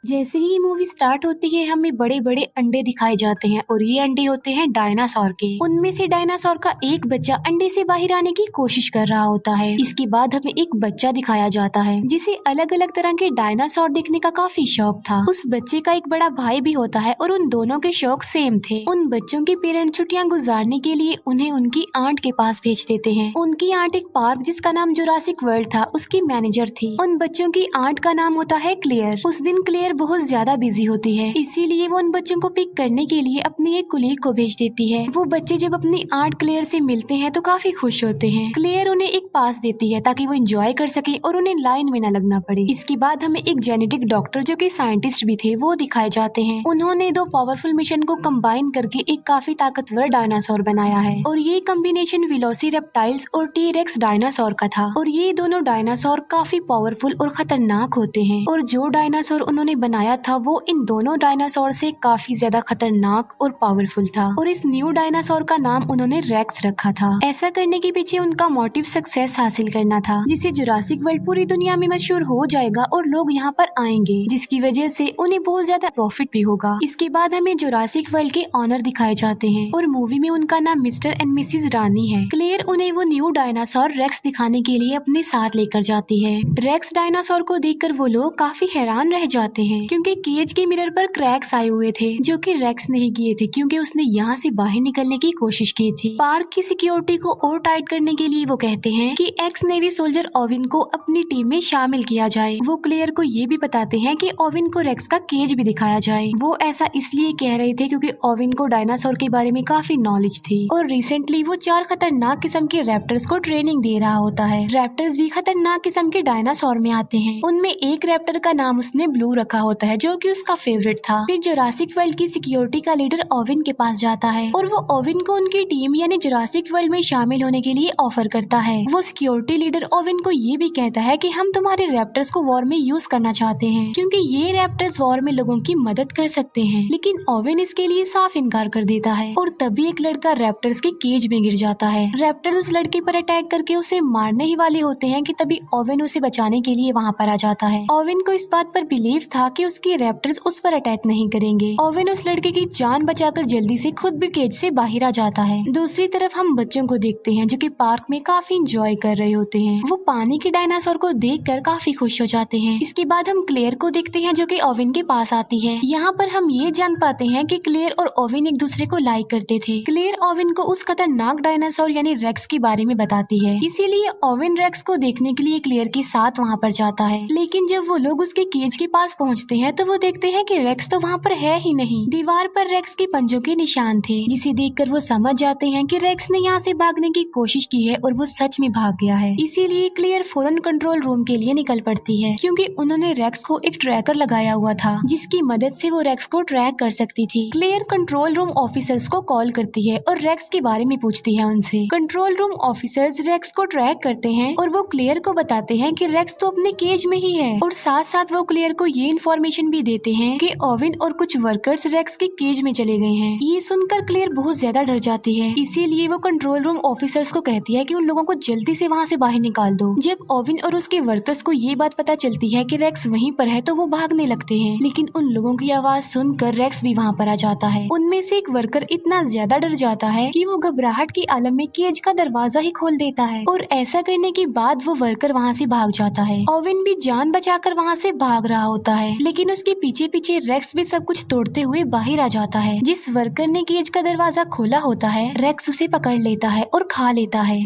जैसे ही ये movie start होती है हमें बड़े बड़े अंडे दिखाए जाते हैं और ये अंडे होते हैं डायनासोर के। उनमें से डायनासोर का एक बच्चा अंडे से बाहर आने की कोशिश कर रहा होता है। इसके बाद हमें एक बच्चा दिखाया जाता है जिसे अलग अलग तरह के डायनासोर देखने का काफी शौक था। उस बच्चे का एक बड़ा भाई भी होता है और उन दोनों के शौक सेम थे। उन बच्चों के पेरेंट्स छुट्टियां गुजारने के लिए उन्हें उनकी आंट के पास भेज देते हैं। उनकी आंट एक पार्क जिसका नाम जुरासिक वर्ल्ड था उसकी मैनेजर थी। उन बच्चों की आंट का नाम होता है क्लेयर। उस दिन क्लेयर बहुत ज्यादा बिजी होती है, इसीलिए वो उन बच्चों को पिक करने के लिए अपनी एक कुलीग को भेज देती है। वो बच्चे जब अपनी आंट क्लेयर से मिलते हैं तो काफी खुश होते हैं। क्लेयर उन्हें एक पास देती है ताकि वो एंजॉय कर सके और उन्हें लाइन में न लगना पड़े। इसके बाद हमें एक जेनेटिक डॉक्टर जो कि साइंटिस्ट भी थे वो दिखाए जाते हैं। उन्होंने दो पावरफुल मिशन को कंबाइन करके एक काफी ताकतवर डायनासोर बनाया है और ये कॉम्बिनेशन वेलोसिरेप्टाइल्स और टी-रेक्स डायनासोर का था। और ये दोनों डायनासोर काफी पावरफुल और खतरनाक होते हैं और जो डायनासोर उन्होंने बनाया था वो इन दोनों डायनासोर से काफी ज्यादा खतरनाक और पावरफुल था और इस न्यू डायनासोर का नाम उन्होंने रेक्स रखा था। ऐसा करने के पीछे उनका मोटिव सक्सेस हासिल करना था, जिससे जुरासिक वर्ल्ड पूरी दुनिया में मशहूर हो जाएगा और लोग यहाँ पर आएंगे, जिसकी वजह से उन्हें बहुत ज्यादा प्रॉफिट भी होगा। इसके बाद हमें जुरासिक वर्ल्ड के ऑनर दिखाए जाते हैं और मूवी में उनका नाम मिस्टर एंड मिसिज रानी है। क्लेयर उन्हें वो न्यू डायनासोर रेक्स दिखाने के लिए अपने साथ लेकर जाती है। रेक्स डायनासोर को देखकर वो लोग काफी हैरान रह जाते हैं क्योंकि केज के मिरर पर क्रैक्स आए हुए थे जो कि रेक्स नहीं किए थे क्योंकि उसने यहाँ से बाहर निकलने की कोशिश की थी। पार्क की सिक्योरिटी को और टाइट करने के लिए वो कहते हैं कि एक्स नेवी सोल्जर ओविन को अपनी टीम में शामिल किया जाए। वो क्लेयर को ये भी बताते हैं कि ओविन को रेक्स का केज भी दिखाया जाए। वो ऐसा इसलिए कह रहे थे क्योंकि ओविन को डायनासोर के बारे में काफी नॉलेज थी और रिसेंटली वो 4 खतरनाक किस्म के रैप्टर्स को ट्रेनिंग दे रहा होता है। रैप्टर्स भी खतरनाक किस्म के डायनासोर में आते हैं। उनमें एक रैप्टर का नाम उसने ब्लू रखा होता है जो कि उसका फेवरेट था। फिर जुरासिक वर्ल्ड की सिक्योरिटी का लीडर ओविन के पास जाता है और वो ओविन को उनकी टीम यानी जुरासिक वर्ल्ड में शामिल होने के लिए ऑफर करता है। वो सिक्योरिटी लीडर ओविन को ये भी कहता है कि हम तुम्हारे रैप्टर्स को वॉर में यूज करना चाहते हैं क्योंकि ये रैप्टर्स वॉर में लोगों की मदद कर सकते हैं। लेकिन ओविन इसके लिए साफ इनकार कर देता है और तभी एक लड़का रैप्टर्स के केज में गिर जाता है। रैप्टर उस लड़के पर अटैक करके उसे मारने ही वाले होते हैं कि तभी ओविन उसे बचाने के लिए वहाँ पर आ जाता है। ओविन को इस बात पर बिलीव था कि उसके रैप्टर्स उस पर अटैक नहीं करेंगे। ओविन उस लड़के की जान बचाकर जल्दी से खुद भी केज से बाहर आ जाता है। दूसरी तरफ हम बच्चों को देखते हैं जो कि पार्क में काफी इंजॉय कर रहे होते हैं। वो पानी के डायनासोर को देखकर काफी खुश हो जाते हैं। इसके बाद हम क्लेयर को देखते हैं जो कि ओविन के पास आती है। यहाँ पर हम ये जान पाते हैं कि क्लेयर और ओविन एक दूसरे को लाइक करते थे। क्लेयर ओविन को उस खतरनाक डायनासोर यानी रेक्स के बारे में बताती है, इसीलिए ओविन रेक्स को देखने के लिए क्लेयर के साथ वहाँ पर जाता है। लेकिन जब वो लोग उसके केज के पास पहुँचते हैं तो वो देखते हैं कि रेक्स तो वहाँ पर है ही नहीं। दीवार पर रेक्स के पंजों के निशान थे, जिसे देखकर वो समझ जाते हैं कि रेक्स ने यहाँ से भागने की कोशिश की है और वो सच में भाग गया है। इसीलिए क्लेयर फौरन कंट्रोल रूम के लिए निकल पड़ती है क्योंकि उन्होंने रेक्स को एक ट्रैकर लगाया हुआ था जिसकी मदद से वो रेक्स को ट्रैक कर सकती थी। क्लेयर कंट्रोल रूम ऑफिसर्स को कॉल करती है और रेक्स के बारे में पूछती है उनसे। कंट्रोल रूम ऑफिसर्स रेक्स को ट्रैक करते हैं और वो क्लेयर को बताते हैं कि रेक्स तो अपने केज में ही है और साथ साथ वो क्लेयर को ये इन्फॉर्मेशन भी देते हैं कि ओविन और कुछ वर्कर्स रेक्स के केज में चले गए हैं। ये सुनकर क्लेयर बहुत ज्यादा डर जाती है, इसीलिए वो कंट्रोल रूम ऑफिसर्स को कहती है कि उन लोगों को जल्दी से वहाँ से बाहर निकाल दो। जब ओविन और उसके वर्कर्स को ये बात पता चलती है कि रेक्स वहीं पर है तो वो भागने लगते हैं, लेकिन उन लोगों की आवाज सुनकर रेक्स भी वहाँ पर आ जाता है। उनमें से एक वर्कर इतना ज्यादा डर जाता है कि वो घबराहट की आलम में केज का दरवाजा ही खोल देता है और ऐसा करने के बाद वो वर्कर वहाँ से भाग जाता है। ओविन भी जान बचाकर वहाँ से भाग रहा होता है, लेकिन उसके पीछे पीछे रेक्स भी सब कुछ तोड़ते हुए बाहर आ जाता है। जिस वर्कर ने केज का दरवाजा खोला होता है रेक्स उसे पकड़ लेता है और खा लेता है।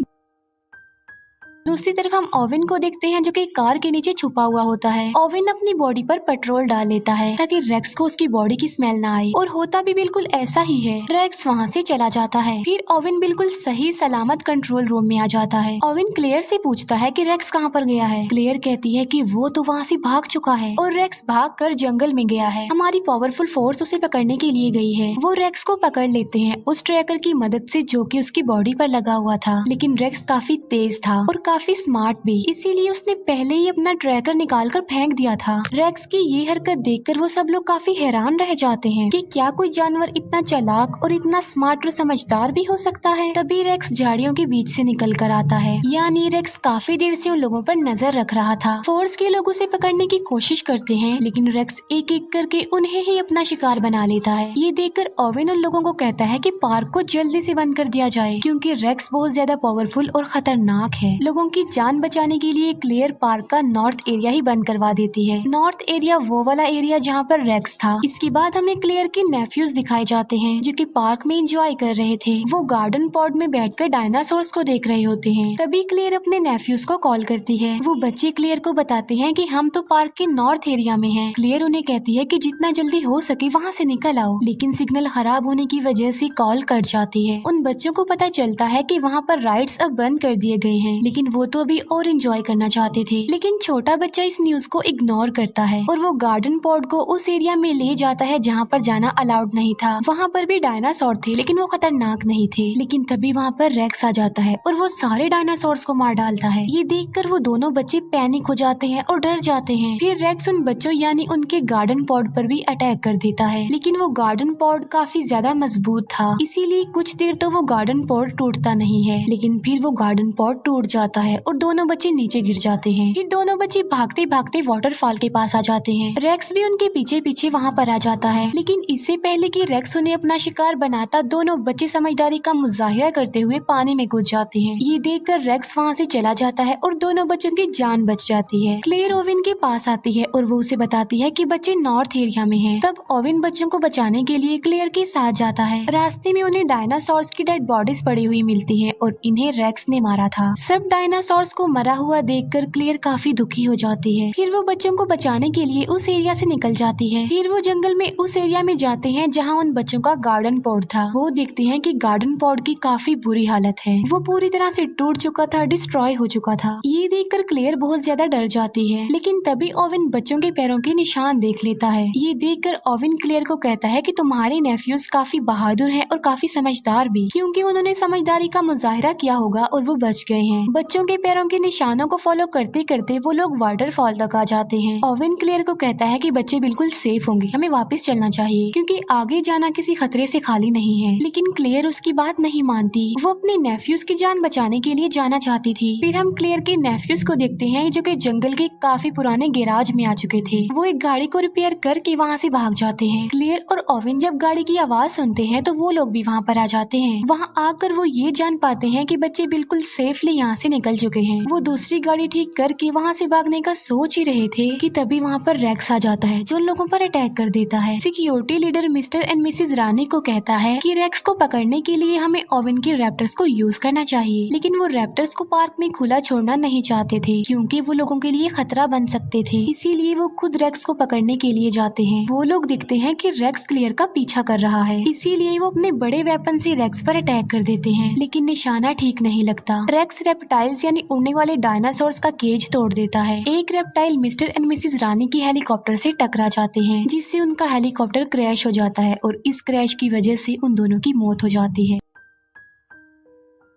दूसरी तरफ हम ओविन को देखते हैं जो कि कार के नीचे छुपा हुआ होता है। ओविन अपनी बॉडी पर पेट्रोल डाल लेता है ताकि रेक्स को उसकी बॉडी की स्मेल ना आए और होता भी बिल्कुल ऐसा ही है। रेक्स वहाँ से चला जाता है। फिर ओविन बिल्कुल सही सलामत कंट्रोल रूम में आ जाता है। ओविन क्लेयर से पूछता है कि रेक्स कहाँ पर गया है। क्लेयर कहती है कि वो तो वहाँ से भाग चुका है और रेक्स भाग कर जंगल में गया है। हमारी पावरफुल फोर्स उसे पकड़ने के लिए गई है। वो रेक्स को पकड़ लेते हैं उस ट्रैकर की मदद से जो कि उसकी बॉडी पर लगा हुआ था, लेकिन रेक्स काफी तेज था और काफी स्मार्ट भी, इसीलिए उसने पहले ही अपना ट्रैकर निकाल कर फेंक दिया था। रेक्स की ये हरकत देखकर वो सब लोग काफी हैरान रह जाते हैं कि क्या कोई जानवर इतना चालाक और इतना स्मार्ट और समझदार भी हो सकता है। तभी रेक्स झाड़ियों के बीच से निकल कर आता है, यानी रेक्स काफी देर से उन लोगों पर नजर रख रहा था। फोर्स के लोग उसे पकड़ने की कोशिश करते हैं, लेकिन रेक्स एक एक करके उन्हें ही अपना शिकार बना लेता है। ये देखकर ओवेन उन लोगों को कहता है कि पार्क को जल्दी से बंद कर दिया जाए, क्योंकि रेक्स बहुत ज्यादा पावरफुल और खतरनाक है। लोगों की जान बचाने के लिए क्लेयर पार्क का नॉर्थ एरिया ही बंद करवा देती है। नॉर्थ एरिया वो वाला एरिया जहाँ पर रेक्स था। इसके बाद हमें क्लेयर के नेफ्यूज दिखाए जाते हैं, जो कि पार्क में एंजॉय कर रहे थे। वो गार्डन पॉड में बैठकर डायनासोर्स को देख रहे होते हैं। तभी क्लेयर अपने नेफ्यूज को कॉल करती है। वो बच्चे क्लेयर को बताते हैं कि हम तो पार्क के नॉर्थ एरिया में हैं। क्लेयर उन्हें कहती है कि जितना जल्दी हो सके वहाँ से निकल आओ, लेकिन सिग्नल खराब होने की वजह से कॉल कट जाती है। उन बच्चों को पता चलता है कि वहाँ पर राइड्स अब बंद कर दिए गए हैं, लेकिन वो तो अभी और एंजॉय करना चाहते थे। लेकिन छोटा बच्चा इस न्यूज को इग्नोर करता है और वो गार्डन पॉड को उस एरिया में ले जाता है जहाँ पर जाना अलाउड नहीं था। वहाँ पर भी डायनासोर थे, लेकिन वो खतरनाक नहीं थे। लेकिन तभी वहाँ पर रेक्स आ जाता है और वो सारे डायनासोर्स को मार डालता है। ये देखकर वो दोनों बच्चे पैनिक हो जाते हैं और डर जाते हैं। फिर रेक्स उन बच्चों यानी उनके गार्डन पॉड पर भी अटैक कर देता है, लेकिन वो गार्डन पॉड काफी ज्यादा मजबूत था, इसीलिए कुछ देर तो वो गार्डन पॉड टूटता नहीं है। लेकिन फिर वो गार्डन पॉड टूट जाता है और दोनों बच्चे नीचे गिर जाते हैं। फिर दोनों बच्चे भागते भागते वाटरफॉल के पास आ जाते हैं। रेक्स भी उनके पीछे पीछे वहाँ पर आ जाता है, लेकिन इससे पहले कि रेक्स उन्हें अपना शिकार बनाता, दोनों बच्चे समझदारी का मुजाहिरा करते हुए पानी में कूद जाते हैं। ये देखकर रेक्स वहाँ से चला जाता है और दोनों बच्चों की जान बच जाती है। क्लेयर ओवेन के पास आती है और वो उसे बताती है कि बच्चे नॉर्थ एरिया में हैं। तब ओवेन बच्चों को बचाने के लिए क्लेयर के साथ जाता है। रास्ते में उन्हें डायनासोर्स की डेड बॉडीज पड़ी हुई मिलती है और इन्हें रेक्स ने मारा था। सब डायनासोर्स को मरा हुआ देखकर क्लेयर काफी दुखी हो जाती है। फिर वो बच्चों को बचाने के लिए उस एरिया से निकल जाती है। फिर वो जंगल में उस एरिया में जाते हैं जहाँ उन बच्चों का गार्डन पॉड था। वो देखते हैं कि गार्डन पॉड की काफी बुरी हालत है, वो पूरी तरह से टूट चुका था, डिस्ट्रॉय हो चुका था। ये देखकर क्लेयर बहुत ज्यादा डर जाती है, लेकिन तभी ओवेन बच्चों के पैरों के निशान देख लेता है। ये देखकर ओवेन क्लेयर को कहता है कि तुम्हारे नेफ्यूज काफी बहादुर हैं और काफी समझदार भी, क्योंकि उन्होंने समझदारी का मुजाहिरा किया होगा और वो बच गए हैं। बच्चों के पैरों के निशानों को फॉलो करते करते वो लोग वाटरफॉल तक आ जाते हैं। ओवेन क्लेयर को कहता है कि बच्चे बिल्कुल सेफ होंगे, हमें वापस चलना चाहिए, क्योंकि आगे जाना किसी खतरे से खाली नहीं है। लेकिन क्लेयर उसकी बात नहीं मानती। वो अपने नेफ्यूज की जान बचाने के लिए जाना चाहती थी। फिर हम क्लेयर के नेफ्यूज को देखते हैं, जो कि जंगल के काफी पुराने गैराज में आ चुके थे। वो एक गाड़ी को रिपेयर करके वहाँ से भाग जाते हैं। क्लेयर और ओवेन जब गाड़ी की आवाज सुनते हैं तो वो लोग भी वहाँ पर आ जाते हैं। वहाँ आकर वो ये जान पाते हैं कि बच्चे बिल्कुल सेफली यहाँ से निकल चुके हैं। वो दूसरी गाड़ी ठीक करके वहाँ से भागने का सोच ही रहे थे कि तभी वहाँ पर रेक्स आ जाता है, जो लोगों पर अटैक कर देता है। Security leader mister and Mrs Rani को कहता है कि रेक्स को पकड़ने के लिए हमें ओवेन के रैप्टर्स को यूज करना चाहिए, लेकिन वो रैप्टर्स को पार्क में खुला छोड़ना नहीं चाहते थे, क्योंकि वो लोगों के लिए खतरा बन सकते थे। इसीलिए वो खुद रेक्स को पकड़ने के लिए जाते हैं। वो लोग दिखते हैं कि रेक्स क्लेयर का पीछा कर रहा है, इसीलिए वो अपने बड़े वेपन से रेक्स पर अटैक कर देते हैं, लेकिन निशाना ठीक नहीं लगता। रेक्स रेप्टाइल्स यानी उड़ने वाले डायनासोर्स का केज तोड़ देता है। एक रेप्टाइल मिस्टर एंड मिसेस रानी की हेलीकॉप्टर से टकरा जाते हैं, जिससे उनका हेलीकॉप्टर क्रैश हो जाता है और इस क्रैश की वजह से उन दोनों की मौत हो जाती है।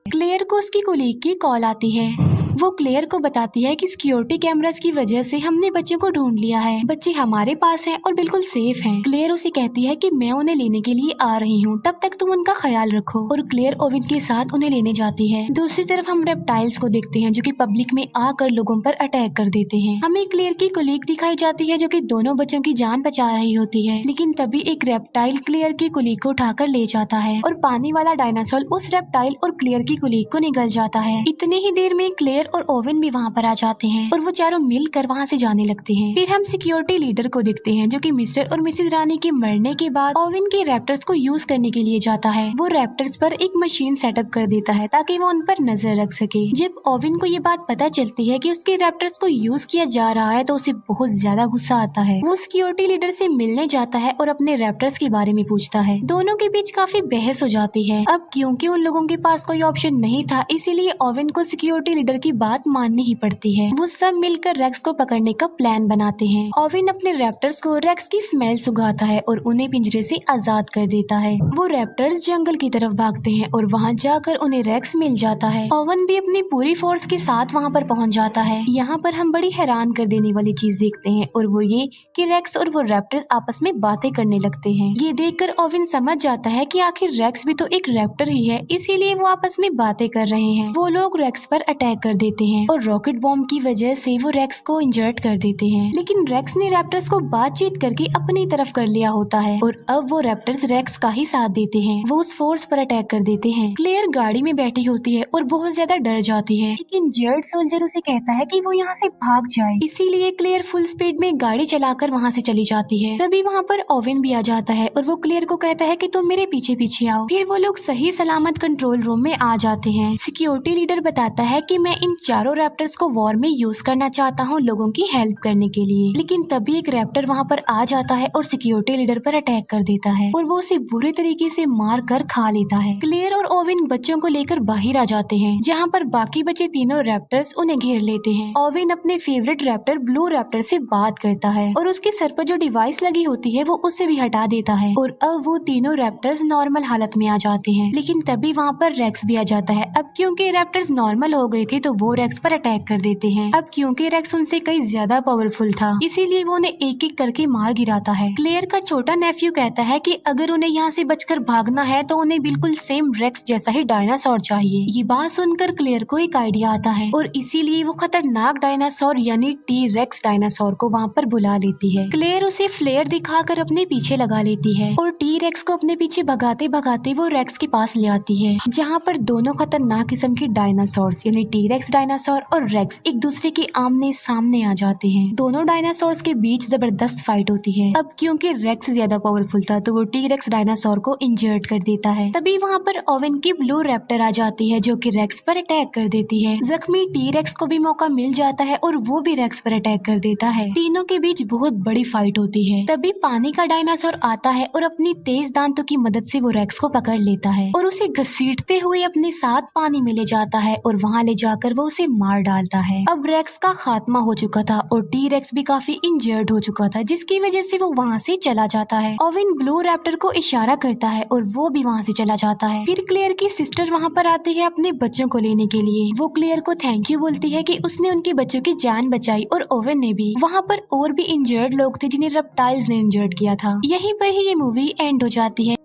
क्लेयर को उसकी कोलीग की कॉल आती है। वो क्लेयर को बताती है कि सिक्योरिटी कैमरास की वजह से हमने बच्चों को ढूंढ लिया है, बच्चे हमारे पास हैं और बिल्कुल सेफ हैं। क्लेयर उसे कहती है कि मैं उन्हें लेने के लिए आ रही हूँ, तब तक तुम उनका ख्याल रखो, और क्लेयर ओवेन के साथ उन्हें लेने जाती है। दूसरी तरफ हम रेप्टाइल्स को देखते हैं, जो कि पब्लिक में आकर लोगों पर अटैक कर देते हैं। हमें क्लेयर की कोलीग दिखाई जाती है, जो कि दोनों बच्चों की जान बचा रही होती है, लेकिन तभी एक रेप्टाइल क्लेयर की कोलीग को उठाकर ले जाता है और पानी वाला डायनासोर उस रेप्टाइल और क्लेयर की कोलीग को निगल जाता है। इतनी ही देर में क्लेयर और ओवेन भी वहाँ पर आ जाते हैं और वो चारों मिलकर वहाँ से जाने लगते हैं। फिर हम सिक्योरिटी लीडर को देखते हैं, जो कि मिस्टर और मिसेस रानी के मरने के बाद ओवेन के रैप्टर्स को यूज करने के लिए जाता है। वो रैप्टर्स पर एक मशीन सेटअप कर देता है ताकि वो उन पर नजर रख सके। जब ओवेन को ये बात पता चलती है कि उसके रैप्टर्स को यूज किया जा रहा है तो उसे बहुत ज्यादा गुस्सा आता है। वो सिक्योरिटी लीडर से मिलने जाता है और अपने रैप्टर्स के बारे में पूछता है। दोनों के बीच काफी बहस हो जाती है। अब क्योंकि उन लोगों के पास कोई ऑप्शन नहीं था, इसीलिए ओवेन को सिक्योरिटी लीडर की बात माननी ही पड़ती है। वो सब मिलकर रेक्स को पकड़ने का प्लान बनाते हैं। ओवेन अपने रैप्टर्स को रेक्स की स्मेल सुंघाता है और उन्हें पिंजरे से आजाद कर देता है। वो रैप्टर्स जंगल की तरफ भागते हैं और वहाँ जाकर उन्हें रेक्स मिल जाता है। ओवेन भी अपनी पूरी फोर्स के साथ वहाँ पर पहुँच जाता है। यहाँ पर हम बड़ी हैरान कर देने वाली चीज देखते हैं और वो ये कि रेक्स और वो रैप्टर्स आपस में बातें करने लगते हैं। ये देखकर ओवेन समझ जाता है कि आखिर रेक्स भी तो एक रैप्टर ही है, इसीलिए वो आपस में बातें कर रहे हैं। वो लोग रेक्स पर अटैक कर देते हैं और रॉकेट बॉम्ब की वजह से वो रेक्स को इंजर्ड कर देते हैं। लेकिन रेक्स ने रैप्टर्स को बातचीत करके अपनी तरफ कर लिया होता है और अब वो रैप्टर्स रेक्स का ही साथ देते हैं। वो उस फोर्स पर अटैक कर देते हैं। क्लेयर गाड़ी में बैठी होती है और बहुत ज्यादा डर जाती है, लेकिन जेड सोल्जर उसे कहता है कि वो यहाँ से भाग जाए। इसीलिए क्लेयर फुल स्पीड में गाड़ी चलाकर वहाँ से चली जाती है। तभी वहाँ पर ओवेन भी आ जाता है और वो क्लेयर को कहता है कि तुम मेरे पीछे पीछे आओ। फिर वो लोग सही सलामत कंट्रोल रूम में आ जाते हैं। सिक्योरिटी लीडर बताता है कि मैं इन चारों रैप्टर्स को वॉर में यूज करना चाहता हूँ लोगों की हेल्प करने के लिए। लेकिन तभी एक रैप्टर वहाँ पर आ जाता है और सिक्योरिटी लीडर पर अटैक कर देता है और वो उसे बुरी तरीके से मार कर खा लेता है। क्लेयर और ओवेन बच्चों को लेकर बाहर आ जाते हैं, जहाँ पर बाकी बचे तीनों रैप्टर्स उन्हें घेर लेते हैं। ओवेन अपने फेवरेट रैप्टर ब्लू रैप्टर से बात करता है और उसके सर पर जो डिवाइस लगी होती है वो उसे भी हटा देता है और अब वो तीनों रैप्टर्स नॉर्मल हालत में आ जाते हैं। लेकिन तभी वहाँ पर रेक्स भी आ जाता है। अब क्योंकि रैप्टर्स नॉर्मल हो गए थे तो वो रेक्स पर अटैक कर देते हैं। अब क्योंकि रेक्स उनसे कई ज्यादा पावरफुल था, इसीलिए वो उन्हें एक एक करके मार गिराता है। क्लेयर का छोटा नेफ्यू कहता है कि अगर उन्हें यहाँ से बचकर भागना है तो उन्हें बिल्कुल सेम रेक्स जैसा ही डायनासोर चाहिए। ये बात सुनकर क्लेयर को एक आइडिया आता है और इसीलिए वो खतरनाक डायनासोर यानी टी रेक्स डायनासोर को वहाँ पर बुला लेती है। क्लेयर उसे फ्लेयर दिखाकर अपने पीछे लगा लेती है और टी रेक्स को अपने पीछे भगाते भगाते वो रेक्स के पास ले आती है, जहाँ पर दोनों खतरनाक किस्म के डायनासोर्स यानी टी रेक्स डायनासोर और रेक्स एक दूसरे के आमने सामने आ जाते हैं। दोनों डायनासोर्स के बीच जबरदस्त फाइट होती है। अब क्योंकि रेक्स ज्यादा पावरफुल था तो वो टी रेक्स डायनासोर को इंजर्ड कर देता है। तभी वहाँ पर ओवेन की ब्लू रैप्टर आ जाती है जो कि रेक्स पर अटैक कर देती है। जख्मी टी रेक्स को भी मौका मिल जाता है और वो भी रेक्स पर अटैक कर देता है। तीनों के बीच बहुत बड़ी फाइट होती है। तभी पानी का डायनासोर आता है और अपनी तेज दांतों की मदद से वो रेक्स को पकड़ लेता है और उसे घसीटते हुए अपने साथ पानी में ले जाता है और वहाँ ले जाकर वो उसे मार डालता है। अब रेक्स का खात्मा हो चुका था और टी रेक्स भी काफी इंजर्ड हो चुका था, जिसकी वजह से वो वहाँ से चला जाता है। ओवेन ब्लू रैप्टर को इशारा करता है और वो भी वहाँ से चला जाता है। फिर क्लेयर की सिस्टर वहाँ पर आती है अपने बच्चों को लेने के लिए। वो क्लेयर को थैंक यू बोलती है कि उसने उनके बच्चों की जान बचाई और ओवेन ने भी। वहाँ पर और भी इंजर्ड लोग थे जिन्हें रेप्टाइल्स ने इंजर्ड किया था। यहीं पर ही ये मूवी एंड हो जाती है।